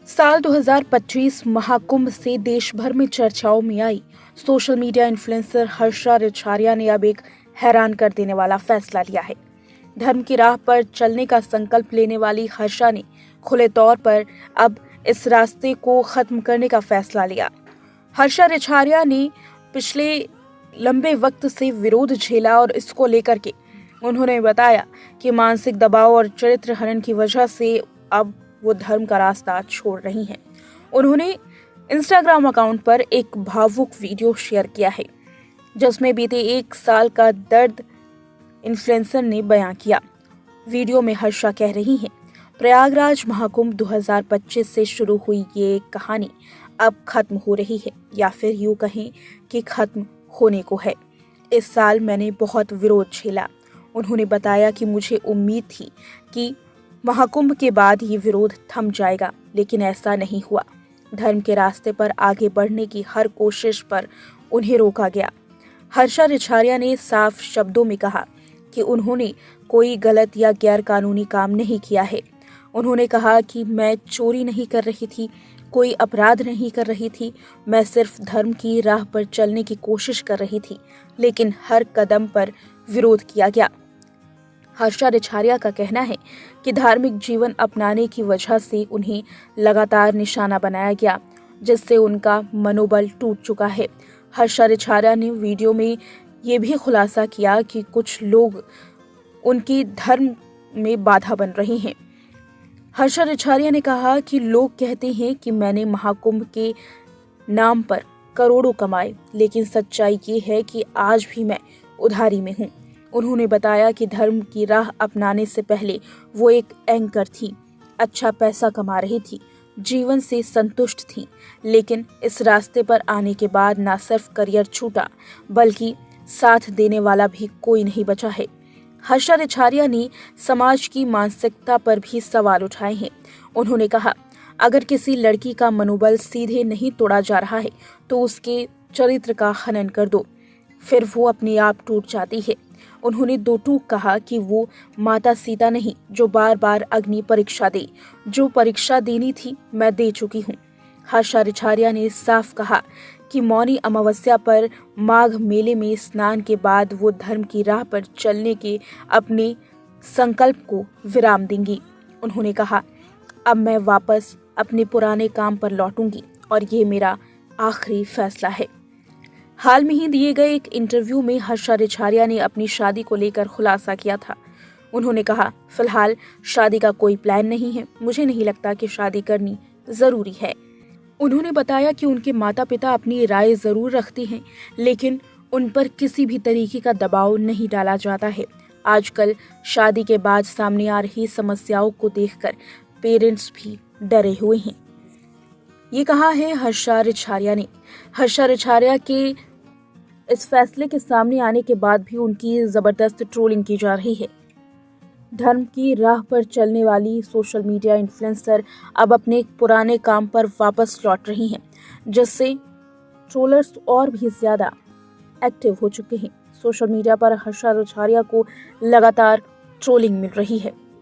साल 2025 महाकुंभ से देश भर में चर्चाओं में आई social media influencer Harsha Richhariya ने अब एक हैरान कर देने वाला फैसला लिया है। धर्म की राह पर चलने का संकल्प लेने वाली हर्षा ने खुले तौर पर अब इस रास्ते को खत्म करने का फैसला लिया। हर्षा रिछारिया ने पिछले लंबे वक्त से विरोध झेला और इसको लेकर के उन्होंने बताया कि मानसिक दबाव और चरित्र हनन की वजह से अब वो धर्म का रास्ता छोड़ रही हैं। उन्होंने इंस्टाग्राम अकाउंट पर एक भावुक वीडियो शेयर किया है जिसमें बीते 1 साल का दर्द इन्फ्लुएंसर ने बयां किया। वीडियो में हर्षा कह रही हैं, प्रयागराज महाकुंभ 2025 से शुरू हुई ये कहानी अब खत्म हो रही है, या फिर यूं कहें कि खत्म होने को है। इस साल मैंने बहुत विरोध झेला। उन्होंने बताया कि मुझे उम्मीद थी कि महाकुंभ के बाद ये विरोध थम जाएगा, लेकिन ऐसा नहीं हुआ। धर्म के रास्ते पर आगे बढ़ने की हर कोशिश पर उन्हें रोका गया। हर्षा रिछारिया ने साफ शब्दों में कहा कि उन्होंने कोई गलत या गैर कानूनी काम नहीं किया है। उन्होंने कहा कि मैं चोरी नहीं कर रही थी, कोई अपराध नहीं कर रही थी, मैं सिर्फ धर्म की राह पर चलने की कोशिश कर रही थी, लेकिन हर कदम पर विरोध किया गया। हर्षा रिछारिया का कहना है कि धार्मिक जीवन अपनाने की वजह से उन्हें लगातार निशाना बनाया गया, जिससे उनका मनोबल टूट चुका है। हर्षा रिछारिया ने वीडियो में ये भी खुलासा किया कि कुछ लोग उनकी धर्म में बाधा बन रहे हैं। हर्षा रिछारिया ने कहा कि लोग कहते हैं कि मैंने महाकुंभ के नाम पर करोड़ों कमाए, लेकिन सच्चाई ये है कि आज भी मैं उधारी में हूँ। उन्होंने बताया कि धर्म की राह अपनाने से पहले वो एक एंकर थी, अच्छा पैसा कमा रही थी, जीवन से संतुष्ट थी, लेकिन इस रास्ते पर आने के बाद न सिर्फ करियर छूटा, बल्कि साथ देने वाला भी कोई नहीं बचा है। हर्षा रिछारिया ने समाज की मानसिकता पर भी सवाल उठाए हैं। उन्होंने कहा, अगर किसी लड़की का मनोबल सीधे नहीं तोड़ा जा रहा है तो उसके चरित्र का हनन कर दो, फिर वो अपने आप टूट जाती है। उन्होंने दो टूक कहा कि वो माता सीता नहीं जो बार बार अग्नि परीक्षा दे। जो परीक्षा देनी थी मैं दे चुकी हूँ। हर्षा रिछारिया ने साफ कहा कि मौनी अमावस्या पर माघ मेले में स्नान के बाद वो धर्म की राह पर चलने के अपने संकल्प को विराम देंगी। उन्होंने कहा, अब मैं वापस अपने पुराने काम पर लौटूंगी और ये मेरा आखिरी फैसला है। हाल में ही दिए गए एक इंटरव्यू में हर्षा रिछारिया ने अपनी शादी को लेकर खुलासा किया था। उन्होंने कहा, फिलहाल शादी का कोई प्लान नहीं है, मुझे नहीं लगता कि शादी करनी जरूरी है। उन्होंने बताया कि उनके माता पिता अपनी राय जरूर रखते हैं, लेकिन उन पर किसी भी तरीके का दबाव नहीं डाला जाता है। आजकल शादी के बाद सामने आ रही समस्याओं को देखकर पेरेंट्स भी डरे हुए हैं। ये कहा है हर्षा रिछारिया ने। हर्षा रिछारिया के इस फैसले के सामने आने के बाद भी उनकी जबरदस्त ट्रोलिंग की जा रही है। धर्म की राह पर चलने वाली सोशल मीडिया इन्फ्लुएंसर अब अपने पुराने काम पर वापस लौट रही हैं, जिससे ट्रोलर्स और भी ज्यादा एक्टिव हो चुके हैं। सोशल मीडिया पर हर्षा रिछारिया को लगातार ट्रोलिंग मिल रही है।